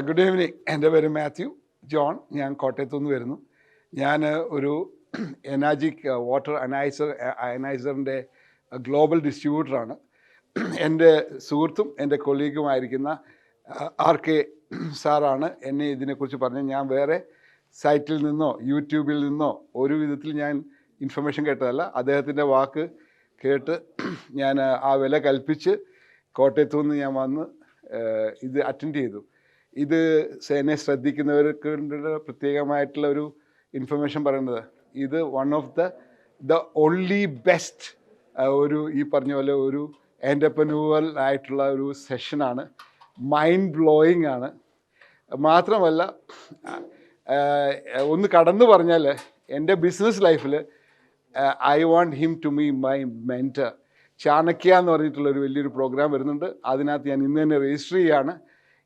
Good evening. എൻ്റെ പേര് Mathew John. ഞാൻ കോട്ടയത്തു നിന്ന് വരുന്നു. ഞാൻ ഒരു എനാജിക് വാട്ടർ അയനൈസറിൻ്റെ ഗ്ലോബൽ ഡിസ്ട്രിബ്യൂട്ടറാണ്. എൻ്റെ സുഹൃത്തും എൻ്റെ കൊളീഗുമായിരിക്കുന്ന RK സാറാണ് എന്നെ ഇതിനെക്കുറിച്ച് പറഞ്ഞത്. ഞാൻ വേറെ സൈറ്റിൽ നിന്നോ യൂട്യൂബിൽ നിന്നോ ഒരു വിധത്തിൽ ഞാൻ ഇൻഫർമേഷൻ കേട്ടതല്ല. അദ്ദേഹത്തിൻ്റെ വാക്ക് കേട്ട് ഞാൻ ആ വില കൽപ്പിച്ച് കോട്ടയത്തു നിന്ന് ഞാൻ വന്ന് ഇത് അറ്റൻഡ് ചെയ്തു. ഇത് എന്നെ ശ്രദ്ധിക്കുന്നവർക്ക് പ്രത്യേകമായിട്ടുള്ള ഒരു ഇൻഫർമേഷൻ പറയുന്നത്, ഇത് one of the only best ഒരു ഈ പറഞ്ഞ പോലെ ഒരു എൻ്റർപ്രന്യൂവൽ ആയിട്ടുള്ള ഒരു സെഷനാണ്. മൈൻഡ് ബ്ലോയിങ് ആണ്. മാത്രമല്ല ഒന്ന് കടന്നു പറഞ്ഞാൽ എൻ്റെ ബിസിനസ് ലൈഫിൽ I want him to me my mentor. Chanakya എന്ന് പറഞ്ഞിട്ടുള്ളൊരു വലിയൊരു പ്രോഗ്രാം വരുന്നുണ്ട്. അതിനകത്ത് ഞാൻ ഇന്ന് തന്നെ രജിസ്റ്റർ ചെയ്യുകയാണ്.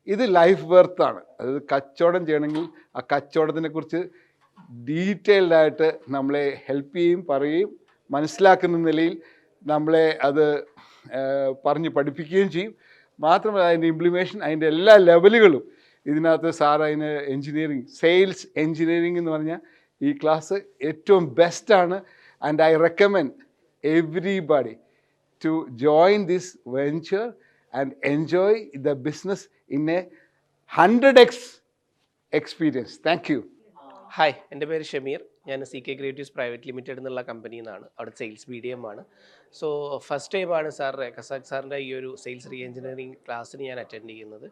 ഇത് ലൈഫ് വെർത്താണ്. അതായത് കച്ചവടം ചെയ്യണമെങ്കിൽ ആ കച്ചവടത്തിനെക്കുറിച്ച് ഡീറ്റെയിൽഡായിട്ട് നമ്മളെ ഹെൽപ്പ് ചെയ്യും, പറയുകയും മനസ്സിലാക്കുന്ന നിലയിൽ നമ്മളെ അത് പറഞ്ഞ് പഠിപ്പിക്കുകയും ചെയ്യും. മാത്രമല്ല അതിൻ്റെ ഇംപ്ലിമേഷൻ, അതിൻ്റെ എല്ലാ ലെവലുകളും ഇതിനകത്ത് സാർ അതിന് എൻജിനീയറിങ്, സെയിൽസ് എൻജിനീയറിങ് എന്ന് പറഞ്ഞാൽ ഈ ക്ലാസ് ഏറ്റവും ബെസ്റ്റാണ്. And I recommend everybody to join this venture and enjoy the business in a 100x experience. Thank you. Hi, എൻ്റെ പേര് ഷമീർ. ഞാൻ CK ക്രിയേറ്റീവ്സ് പ്രൈവറ്റ് ലിമിറ്റഡ് എന്നുള്ള കമ്പനിയിൽ നിന്നാണ്. അവിടെ സെയിൽസ് BDM ആണ്. സോ ഫസ്റ്റ് ടൈമാണ് കസാഖ് സാറിൻ്റെ ഈ ഒരു സെയിൽസ് റീ എഞ്ചിനീയറിംഗ് ക്ലാസ്സിന് ഞാൻ അറ്റൻഡ് ചെയ്യുന്നത്.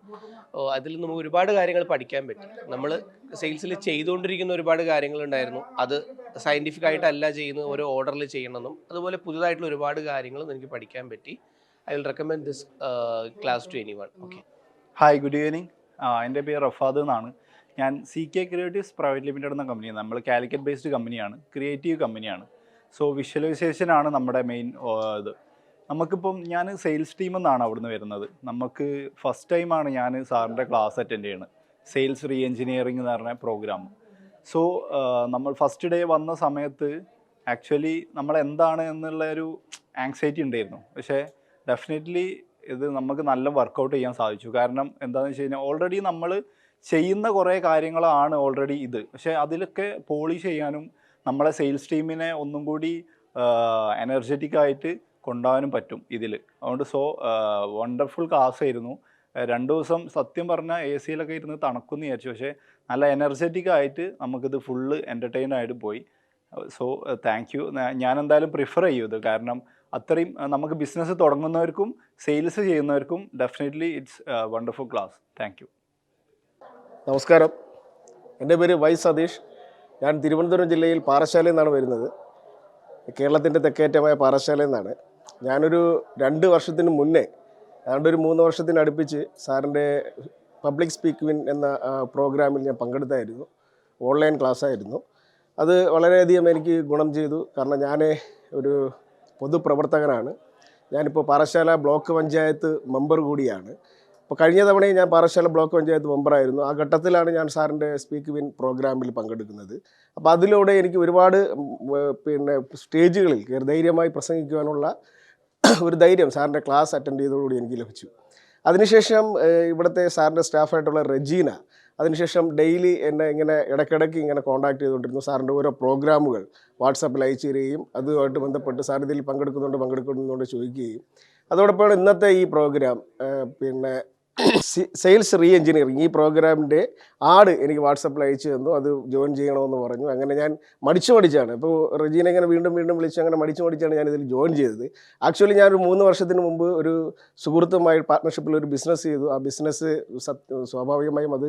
അതിൽ നമുക്ക് ഒരുപാട് കാര്യങ്ങൾ പഠിക്കാൻ പറ്റി. നമ്മൾ സെയിൽസിൽ ചെയ്തുകൊണ്ടിരിക്കുന്ന ഒരുപാട് കാര്യങ്ങളുണ്ടായിരുന്നു. അത് സയൻറ്റിഫിക് ആയിട്ടല്ല ചെയ്യുന്നത്, ഓരോ ഓർഡറിൽ ചെയ്യണമെന്നും അതുപോലെ പുതുതായിട്ടുള്ള ഒരുപാട് കാര്യങ്ങളും എനിക്ക് പഠിക്കാൻ പറ്റി. I will recommend this class to anyone. Okay. Hi, good evening. എൻ്റെ പേര് റഫാദ് എന്നാണ്. ഞാൻ CK ക്രിയേറ്റീവ്സ് പ്രൈവറ്റ് ലിമിറ്റഡ് എന്ന കമ്പനിയാണ്. നമ്മൾ കാലിക്കറ്റ് ബേസ്ഡ് കമ്പനിയാണ്, ക്രിയേറ്റീവ് കമ്പനിയാണ്. സോ വിഷ്വലൈസേഷനാണ് നമ്മുടെ മെയിൻ ഇത്. നമുക്കിപ്പം ഞാൻ സെയിൽസ് ടീമിൽ നിന്നാണ് അവിടുന്ന് വരുന്നത്. നമുക്ക് ഫസ്റ്റ് ടൈമാണ് ഞാൻ സാറിൻ്റെ ക്ലാസ് അറ്റൻഡ് ചെയ്യുന്നത്, സെയിൽസ് റീ എഞ്ചിനീയറിംഗ് എന്ന് പറഞ്ഞ പ്രോഗ്രാം. സോ നമ്മൾ ഫസ്റ്റ് ഡേ വന്ന സമയത്ത് ആക്ച്വലി നമ്മൾ എന്താണ് എന്നുള്ള ഒരു ആങ്സൈറ്റി ഉണ്ടായിരുന്നു. പക്ഷേ ഡെഫിനറ്റ്ലി ഇത് നമുക്ക് നല്ല വർക്കൗട്ട് ചെയ്യാൻ സാധിച്ചു. കാരണം എന്താണെന്ന് വെച്ച് കഴിഞ്ഞാൽ ഓൾറെഡി നമ്മൾ ചെയ്യുന്ന കുറേ കാര്യങ്ങളാണ് ഓൾറെഡി ഇത്. പക്ഷേ അതിലൊക്കെ പോളിഷ് ചെയ്യാനും നമ്മളെ സെയിൽസ് ടീമിനെ ഒന്നും കൂടി എനർജറ്റിക് ആയിട്ട് കൊണ്ടുപോകാനും പറ്റും ഇതിൽ. അതുകൊണ്ട് വണ്ടർഫുൾ ക്ലാസ് ആയിരുന്നു. 2 ദിവസം സത്യം പറഞ്ഞാൽ AC യിലൊക്കെ ഇരുന്ന് തണുക്കുമെന്ന് വിചാരിച്ചു. പക്ഷേ നല്ല എനർജറ്റിക് ആയിട്ട് നമുക്കിത് ഫുള്ള് എൻ്റർടൈൻ ആയിട്ട് പോയി. So thank you. ഞാൻ എന്തായാലും പ്രിഫർ ചെയ്യും ഇത്. കാരണം അത്രയും നമുക്ക് ബിസിനസ് തുടങ്ങുന്നവർക്കും സെയിൽസ് ചെയ്യുന്നവർക്കും definitely it's wonderful class. Thank you. നമസ്കാരം. എൻ്റെ പേര് വൈ സതീഷ്. ഞാൻ തിരുവനന്തപുരം ജില്ലയിൽ പാറശാലയിൽ നിന്നാണ് വരുന്നത്. കേരളത്തിൻ്റെ തെക്കേറ്റമായ പാറശാലയിൽ നിന്നാണ്. ഞാനൊരു 2 വർഷത്തിന് മുന്നേ, ഏതാണ്ട് ഒരു 3 വർഷത്തിനടുപ്പിച്ച് സാറിൻ്റെ പബ്ലിക് സ്പീക്കിംഗ് എന്ന പ്രോഗ്രാമിൽ ഞാൻ പങ്കെടുത്തായിരുന്നു. ഓൺലൈൻ ക്ലാസ്സായിരുന്നു. അത് വളരെയധികം എനിക്ക് ഗുണം ചെയ്തു. കാരണം ഞാൻ ഒരു പൊതുപ്രവർത്തകനാണ്. ഞാനിപ്പോൾ പാറശാല ബ്ലോക്ക് പഞ്ചായത്ത് മെമ്പർ കൂടിയാണ്. അപ്പോൾ കഴിഞ്ഞ തവണയും ഞാൻ പാറശാല ബ്ലോക്ക് പഞ്ചായത്ത് മെമ്പറായിരുന്നു. ആ ഘട്ടത്തിലാണ് ഞാൻ സാറിൻ്റെ സ്പീക്ക് വിൻ പ്രോഗ്രാമിൽ പങ്കെടുക്കുന്നത്. അപ്പോൾ അതിലൂടെ എനിക്ക് ഒരുപാട് സ്റ്റേജുകളിൽ ധൈര്യമായി പ്രസംഗിക്കുവാനുള്ള ഒരു ധൈര്യം സാറിൻ്റെ ക്ലാസ് അറ്റൻഡ് ചെയ്തതോടുകൂടി എനിക്ക് ലഭിച്ചു. അതിനുശേഷം ഇവിടുത്തെ സാറിൻ്റെ സ്റ്റാഫായിട്ടുള്ള റെജീന അതിനുശേഷം ഡെയിലി എന്നെ ഇങ്ങനെ ഇടയ്ക്കിടയ്ക്ക് ഇങ്ങനെ കോൺടാക്ട് ചെയ്തുകൊണ്ടിരുന്നു. സാറിൻ്റെ ഓരോ പ്രോഗ്രാമുകൾ വാട്സാപ്പിൽ അയച്ചു തരികയും അതുമായിട്ട് ബന്ധപ്പെട്ട് സാർ ഇതിൽ പങ്കെടുക്കുന്നുണ്ട് ചോദിക്കുകയും, അതോടൊപ്പം ഇന്നത്തെ ഈ പ്രോഗ്രാം സെയിൽസ് റീ എഞ്ചിനീയറിംഗ് ഈ പ്രോഗ്രാമിൻ്റെ എനിക്ക് വാട്സപ്പിൽ അയച്ചു തന്നു. അത് ജോയിൻ ചെയ്യണമെന്ന് പറഞ്ഞു. അങ്ങനെ ഞാൻ മടിച്ചാണ്. ഇപ്പോൾ റെജീന ഇങ്ങനെ വീണ്ടും വിളിച്ച് അങ്ങനെ മടിച്ചാണ് ഞാനിതിൽ ജോയിൻ ചെയ്തത്. ആക്ച്വലി ഞാനൊരു 3 വർഷത്തിന് മുമ്പ് ഒരു സുഹൃത്തുമായി പാർട്ട്ണർഷിപ്പിൽ ഒരു ബിസിനസ് ചെയ്തു. ആ ബിസിനസ് സ്വാഭാവികമായും അത്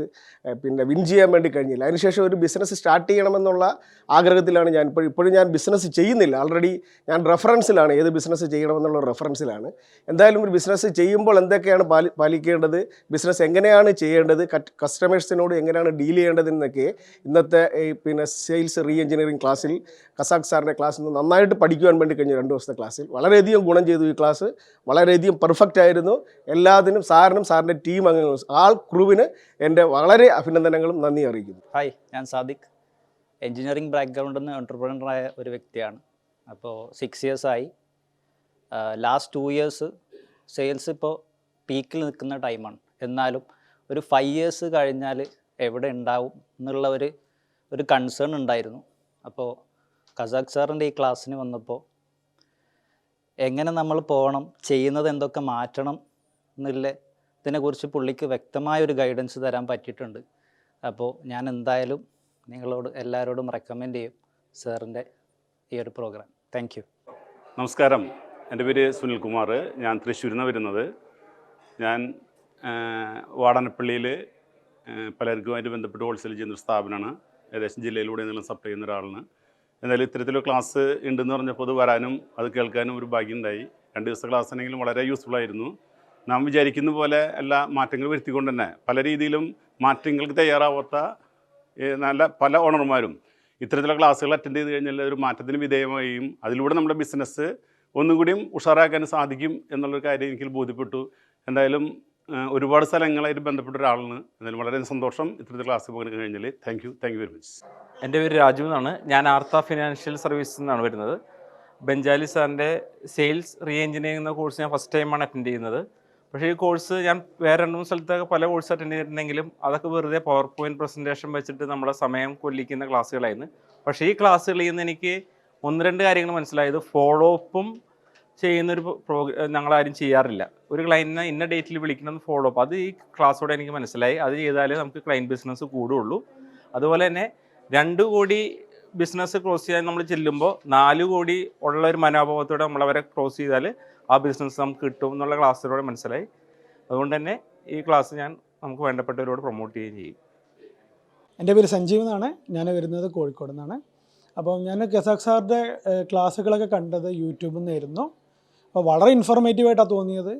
വിൻ ചെയ്യാൻ വേണ്ടി കഴിഞ്ഞില്ല. അതിനുശേഷം ഒരു ബിസിനസ് സ്റ്റാർട്ട് ചെയ്യണമെന്നുള്ള ആഗ്രഹത്തിലാണ് ഞാൻ ഇപ്പോഴും ഞാൻ ബിസിനസ് ചെയ്യുന്നില്ല. ഓൾറെഡി ഞാൻ റെഫറൻസിലാണ്, ഏത് ബിസിനസ് ചെയ്യണമെന്നുള്ള റെഫറൻസിലാണ്. എന്തായാലും ഒരു ബിസിനസ് ചെയ്യുമ്പോൾ എന്തൊക്കെയാണ് പാലിക്കേണ്ടത്, ബിസിനസ് എങ്ങനെയാണ് ചെയ്യേണ്ടത്, കസ്റ്റമേഴ്സിനോട് എങ്ങനെയാണ് ഡീൽ ചെയ്യേണ്ടതെന്നൊക്കെ ഇന്നത്തെ സെയിൽസ് റീ എഞ്ചിനീയറിംഗ് ക്ലാസ്സിൽ കസാഖ് സാറിൻ്റെ ക്ലാസ്സിൽ നിന്ന് നന്നായിട്ട് പഠിക്കുവാൻ വേണ്ടി കഴിഞ്ഞ 2 ദിവസത്തെ ക്ലാസ്സിൽ വളരെയധികം ഗുണം ചെയ്തു. ഈ ക്ലാസ് വളരെയധികം പെർഫെക്റ്റ് ആയിരുന്നു. എല്ലാത്തിനും സാറിനും സാറിൻ്റെ ടീം അംഗങ്ങളും ക്രൂവിന് എൻ്റെ വളരെ അഭിനന്ദനങ്ങളും നന്ദി അറിയിക്കുന്നു. ഹായ്, ഞാൻ സാദിഖ്. എൻജിനീയറിംഗ് ബാക്ക്ഗ്രൗണ്ടിൽ നിന്ന് എൻ്റർപ്രണറായ ഒരു വ്യക്തിയാണ്. അപ്പോൾ 6 ഇയേഴ്സായി. ലാസ്റ്റ് 2 ഇയേഴ്സ് സെയിൽസ് ഇപ്പോൾ പീക്കിൽ നിൽക്കുന്ന ടൈമാണ്. എന്നാലും ഒരു 5 ഇയേഴ്സ് കഴിഞ്ഞാൽ എവിടെ ഉണ്ടാവും എന്നുള്ള ഒരു കൺസേൺ ഉണ്ടായിരുന്നു. അപ്പോൾ കസാഖ് സാറിൻ്റെ ഈ ക്ലാസ്സിന് വന്നപ്പോൾ എങ്ങനെ നമ്മൾ പോകണം, ചെയ്യുന്നത് എന്തൊക്കെ മാറ്റണം എന്നുള്ള ഇതിനെക്കുറിച്ച് പുള്ളിക്ക് വ്യക്തമായൊരു ഗൈഡൻസ് തരാൻ പറ്റിയിട്ടുണ്ട്. അപ്പോൾ ഞാൻ എന്തായാലും നിങ്ങളോട് എല്ലാവരോടും റെക്കമെൻഡ് ചെയ്യും സാറിൻ്റെ ഈ ഒരു പ്രോഗ്രാം. Thank you. നമസ്കാരം, എൻ്റെ പേര് സുനിൽകുമാർ. ഞാൻ തൃശ്ശൂരിൽ നിന്ന് വരുന്നത്. ഞാൻ വാടാനപ്പള്ളിയിൽ പലർക്കുമായിട്ട് ബന്ധപ്പെട്ട് ഹോൾസെയിൽ ചെയ്യുന്നൊരു സ്ഥാപനമാണ്. ഏകദേശം ജില്ലയിലൂടെ എന്തെങ്കിലും സപ്ലൈ ചെയ്യുന്ന ഒരാളാണ്. എന്തായാലും ഇത്തരത്തിലൊരു ക്ലാസ് ഉണ്ടെന്ന് പറഞ്ഞപ്പോൾ അത് വരാനും അത് കേൾക്കാനും ഒരു ഭാഗ്യമുണ്ടായി. 2 ദിവസത്തെ ക്ലാസ് ആണെങ്കിലും വളരെ യൂസ്ഫുള്ളായിരുന്നു. നാം വിചാരിക്കുന്ന പോലെ എല്ലാ മാറ്റങ്ങൾ വരുത്തിക്കൊണ്ട് തന്നെ പല രീതിയിലും മാറ്റങ്ങൾക്ക് തയ്യാറാവാത്ത നല്ല പല ഓണർമാരും ഇത്തരത്തിലുള്ള ക്ലാസ്സുകൾ അറ്റൻഡ് ചെയ്ത് കഴിഞ്ഞാൽ ഒരു മാറ്റത്തിന് വിധേയമായും അതിലൂടെ നമ്മുടെ ബിസിനസ് ഒന്നുകൂടിയും ഉഷാറാക്കാൻ സാധിക്കും എന്നുള്ളൊരു കാര്യം എനിക്ക് ബോധ്യപ്പെട്ടു. എന്തായാലും ഒരുപാട് സ്ഥലങ്ങളായിട്ട് ബന്ധപ്പെട്ട ഒരാളാണ്. എന്തായാലും വളരെ സന്തോഷം ഇത്തരത്തിൽ ക്ലാസ് പോകാൻ കഴിഞ്ഞാൽ. Thank you very much. എൻ്റെ പേര് രാജു എന്നാണ്. ഞാൻ ആർത്ത ഫിനാൻഷ്യൽ സർവീസിൽ നിന്നാണ് വരുന്നത്. ബെഞ്ചാലി സാറിൻ്റെ സെയിൽസ് റീ എഞ്ചിനീയറിംഗ് എന്ന കോഴ്സ് ഞാൻ ഫസ്റ്റ് ടൈമാണ് അറ്റൻഡ് ചെയ്യുന്നത്. പക്ഷേ ഈ കോഴ്സ് ഞാൻ വേറെ 2-3 സ്ഥലത്തൊക്കെ പല കോഴ്സ് അറ്റൻഡ് ചെയ്തിട്ടുണ്ടെങ്കിലും അതൊക്കെ വെറുതെ പവർ പോയിൻറ്റ് പ്രസൻറ്റേഷൻ വെച്ചിട്ട് നമ്മളെ സമയം കൊല്ലിക്കുന്ന ക്ലാസ്സുകളായിരുന്നു. പക്ഷേ ഈ ക്ലാസ്സുകളിൽ നിന്ന് എനിക്ക് 1-2 കാര്യങ്ങൾ മനസ്സിലായത്. ഫോളോ അപ്പും ചെയ്യുന്നൊരു ഞങ്ങളാരും ചെയ്യാറില്ല. ഒരു ക്ലയൻറ്റിനെ ഇന്ന ഡേറ്റിൽ വിളിക്കണമെന്ന് ഫോളോ അപ്പ്, അത് ഈ ക്ലാസ്സോടെ എനിക്ക് മനസ്സിലായി. അത് ചെയ്താലേ നമുക്ക് ക്ലയൻറ്റ് ബിസിനസ് കൂടുകയുള്ളൂ. അതുപോലെ തന്നെ 2 കോടി ബിസിനസ് ക്ലോസ് ചെയ്യാൻ നമ്മൾ ചെല്ലുമ്പോൾ 4 കോടി ഉള്ള ഒരു മനോഭാവത്തോടെ നമ്മളവരെ ക്ലോസ് ചെയ്താൽ ആ ബിസിനസ് നമുക്ക് കിട്ടും എന്നുള്ള ക്ലാസ്സിലൂടെ മനസ്സിലായി. അതുകൊണ്ട് തന്നെ ഈ ക്ലാസ് നമുക്ക് വേണ്ടപ്പെട്ടവരോട് പ്രൊമോട്ട് ചെയ്യുകയും ചെയ്യും. എൻ്റെ പേര് സഞ്ജീവ് എന്നാണ്. ഞാൻ വരുന്നത് കോഴിക്കോട് നിന്നാണ്. അപ്പോൾ ഞാൻ കസാഖ് സാറിൻ്റെ ക്ലാസ്സുകളൊക്കെ കണ്ടത് യൂട്യൂബിൽ നിന്നായിരുന്നു. അപ്പോൾ വളരെ ഇൻഫോർമേറ്റീവായിട്ടാണ് തോന്നിയത്.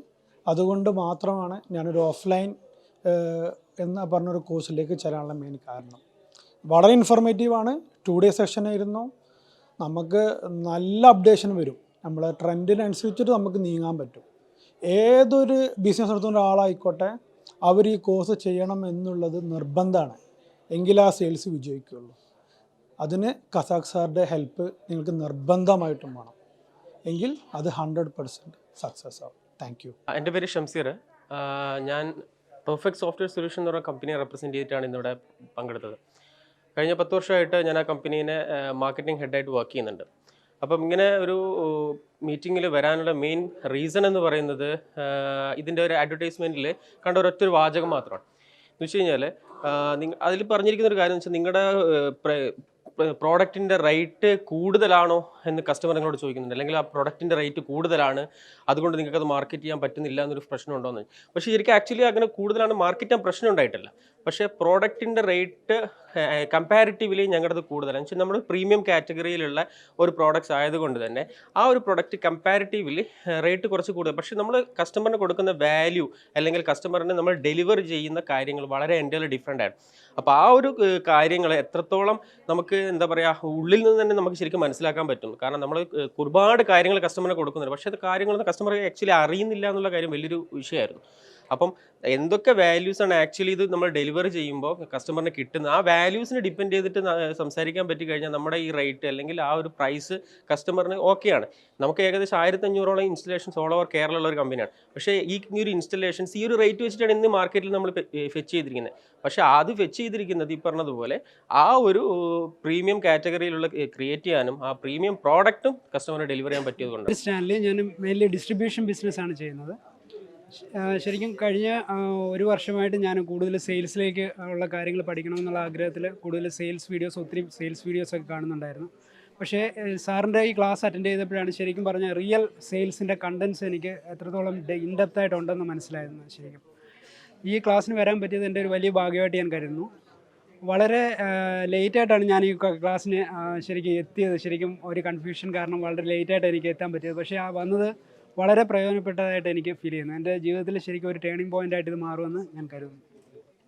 അതുകൊണ്ട് മാത്രമാണ് ഞാനൊരു ഓഫ്ലൈൻ എന്ന് പറഞ്ഞൊരു കോഴ്സിലേക്ക് ചേരാനുള്ള മെയിൻ കാരണം. വളരെ ഇൻഫോർമേറ്റീവാണ്. 2 ഡേ സെഷനായിരുന്നു. നമുക്ക് നല്ല അപ്ഡേഷൻ വരും. നമ്മളെ ട്രെൻഡിനനുസരിച്ചിട്ട് നമുക്ക് നീങ്ങാൻ പറ്റും. ഏതൊരു ബിസിനസ് നടത്തുന്ന ഒരാളായിക്കോട്ടെ അവർ ഈ കോഴ്സ് ചെയ്യണം എന്നുള്ളത് നിർബന്ധമാണ്. എങ്കിൽ ആ സെയിൽസ് വിജയിക്കുകയുള്ളൂ. അതിന് കസാഖ് സാറിൻ്റെ ഹെൽപ്പ് നിങ്ങൾക്ക് നിർബന്ധമായിട്ടും വേണം. എങ്കിൽ അത് 100% സക്സസ് ആവും. Thank you. എൻ്റെ പേര് ഷംസീർ. ഞാൻ പെർഫെക്റ്റ് സോഫ്റ്റ്വെയർ സൊല്യൂഷൻ എന്ന് പറയുന്ന കമ്പനിയെ റെപ്രസെൻറ്റ് ചെയ്തിട്ടാണ് ഇന്നിവിടെ പങ്കെടുത്തത്. കഴിഞ്ഞ 10 വർഷമായിട്ട് ഞാൻ ആ കമ്പനീനെ മാർക്കറ്റിംഗ് ഹെഡായിട്ട് വർക്ക് ചെയ്യുന്നുണ്ട്. അപ്പം ഇങ്ങനെ ഒരു മീറ്റിങ്ങിൽ വരാനുള്ള മെയിൻ റീസൺ എന്ന് പറയുന്നത് ഇതിൻ്റെ ഒരു അഡ്വർടൈസ്മെൻറ്റിൽ കണ്ട ഒരൊറ്റൊരു വാചകം മാത്രമാണ്. എന്ന് വെച്ച് കഴിഞ്ഞാൽ അതിൽ പറഞ്ഞിരിക്കുന്ന ഒരു കാര്യം എന്ന് വെച്ചാൽ നിങ്ങളുടെ പ്രോഡക്റ്റിൻ്റെ റേറ്റ് കൂടുതലാണോ എന്ന് കസ്റ്റമർ നിങ്ങളോട് ചോദിക്കുന്നുണ്ട്. അല്ലെങ്കിൽ ആ പ്രോഡക്റ്റിൻ്റെ റേറ്റ് കൂടുതലാണ്, അതുകൊണ്ട് നിങ്ങൾക്ക് അത് മാർക്കറ്റ് ചെയ്യാൻ പറ്റുന്നില്ല എന്നൊരു പ്രശ്നം ഉണ്ടോയെന്ന്. പക്ഷേ ശരിക്കും ആക്ച്വലി അങ്ങനെ കൂടുതലാണ് മാർക്കറ്റ് ചെയ്യാൻ പ്രശ്നം ഉണ്ടായിട്ടില്ല. പക്ഷേ പ്രോഡക്റ്റിൻ്റെ റേറ്റ് കമ്പാരിറ്റീവ്ലി ഞങ്ങളുടേത് കൂടുതലാണ്. വെച്ചാൽ നമ്മൾ പ്രീമിയം കാറ്റഗറിയിലുള്ള ഒരു പ്രോഡക്റ്റ്സ് ആയതുകൊണ്ട് തന്നെ ആ ഒരു പ്രോഡക്റ്റ് കമ്പാരിറ്റീവ്ലി റേറ്റ് കുറച്ച് കൂടുതൽ. പക്ഷേ നമ്മൾ കസ്റ്റമറിന് കൊടുക്കുന്ന വാല്യൂ അല്ലെങ്കിൽ കസ്റ്റമറിന് നമ്മൾ ഡെലിവർ ചെയ്യുന്ന കാര്യങ്ങൾ വളരെ എൻ്റെ ഡിഫറെൻ്റ് ആണ്. അപ്പോൾ ആ ഒരു കാര്യങ്ങൾ എത്രത്തോളം നമുക്ക് എന്താ പറയുക ഉള്ളിൽ നിന്ന് തന്നെ നമുക്ക് ശരിക്കും മനസ്സിലാക്കാൻ പറ്റും. കാരണം നമ്മൾ ഒരുപാട് കാര്യങ്ങൾ കസ്റ്റമറിന് കൊടുക്കുന്നുണ്ട്, പക്ഷേ അത് കാര്യങ്ങളൊന്നും കസ്റ്റമർ ആക്ച്വലി അറിയുന്നില്ല എന്നുള്ള കാര്യം വലിയൊരു വിഷയമായിരുന്നു. അപ്പം എന്തൊക്കെ വാല്യൂസാണ് ആക്ച്വലി ഇത് നമ്മൾ ഡെലിവർ ചെയ്യുമ്പോൾ കസ്റ്റമറിന് കിട്ടുന്നത്, ആ വാല്യൂസിനെ ഡിപ്പെൻഡ് ചെയ്തിട്ട് സംസാരിക്കാൻ പറ്റി കഴിഞ്ഞാൽ നമ്മുടെ ഈ റേറ്റ് അല്ലെങ്കിൽ ആ ഒരു പ്രൈസ് കസ്റ്റമറിന് ഓക്കെയാണ്. നമുക്ക് ഏകദേശം 1500ഓളം ഇൻസ്റ്റലേഷൻസ് ഓൾ ഓവർ കേരളമുള്ള ഒരു കമ്പനിയാണ്. പക്ഷേ ഈ ഒരു ഇൻസ്റ്റലേഷൻസ് ഈ ഒരു റേറ്റ് വെച്ചിട്ടാണ് ഇന്ന് മാർക്കറ്റിൽ നമ്മൾ ഫെച്ച് ചെയ്തിരിക്കുന്നത്. പക്ഷേ അത് ഫെച്ച് ചെയ്തിരിക്കുന്നത് ഈ പറഞ്ഞതുപോലെ ആ ഒരു പ്രീമിയം കാറ്റഗറിയിലുള്ള ക്രിയേറ്റ് ചെയ്യാനും ആ പ്രീമിയം പ്രോഡക്റ്റും കസ്റ്റമറിന് ഡെലിവർ ചെയ്യാൻ പറ്റിയതുകൊണ്ട്. സ്റ്റാൻഡിൽ ഞാൻ മെയിൻലി ഡിസ്ട്രിബ്യൂഷൻ ബിസിനസ്സാണ് ചെയ്യുന്നത്. ശരിക്കും കഴിഞ്ഞ 1 വർഷമായിട്ട് ഞാൻ കൂടുതൽ സെയിൽസിലേക്ക് ഉള്ള കാര്യങ്ങൾ പഠിക്കണമെന്നുള്ള ആഗ്രഹത്തിൽ കൂടുതൽ ഒത്തിരി സെയിൽസ് വീഡിയോസൊക്കെ കാണുന്നുണ്ടായിരുന്നു. പക്ഷേ സാറിൻ്റെ ഈ ക്ലാസ് അറ്റൻഡ് ചെയ്തപ്പോഴാണ് ശരിക്കും പറഞ്ഞാൽ റിയൽ സെയിൽസിൻ്റെ കണ്ടൻസ് എനിക്ക് എത്രത്തോളം ഇൻഡെപ്തായിട്ടുണ്ടെന്ന് മനസ്സിലായിരുന്നു. ശരിക്കും ഈ ക്ലാസ്സിന് വരാൻ പറ്റിയത് എൻ്റെ ഒരു വലിയ ഭാഗ്യമായിട്ട് ഞാൻ കരുതുന്നു. വളരെ ലേറ്റായിട്ടാണ് ഞാൻ ഈ ക്ലാസ്സിന് ശരിക്കും എത്തിയത്. ശരിക്കും ഒരു കൺഫ്യൂഷൻ കാരണം വളരെ ലേറ്റായിട്ട് എനിക്ക് എത്താൻ പറ്റിയത്. പക്ഷേ വന്നത് വളരെ പ്രയോജനപ്പെട്ടതായിട്ട് എനിക്ക് ഫീൽ ചെയ്യുന്നു. എൻ്റെ ജീവിതത്തിൽ ശരിക്കും ഒരു ടേണിംഗ് പോയിൻ്റായിട്ട് ഇത് മാറുമെന്ന് ഞാൻ കരുതുന്നു.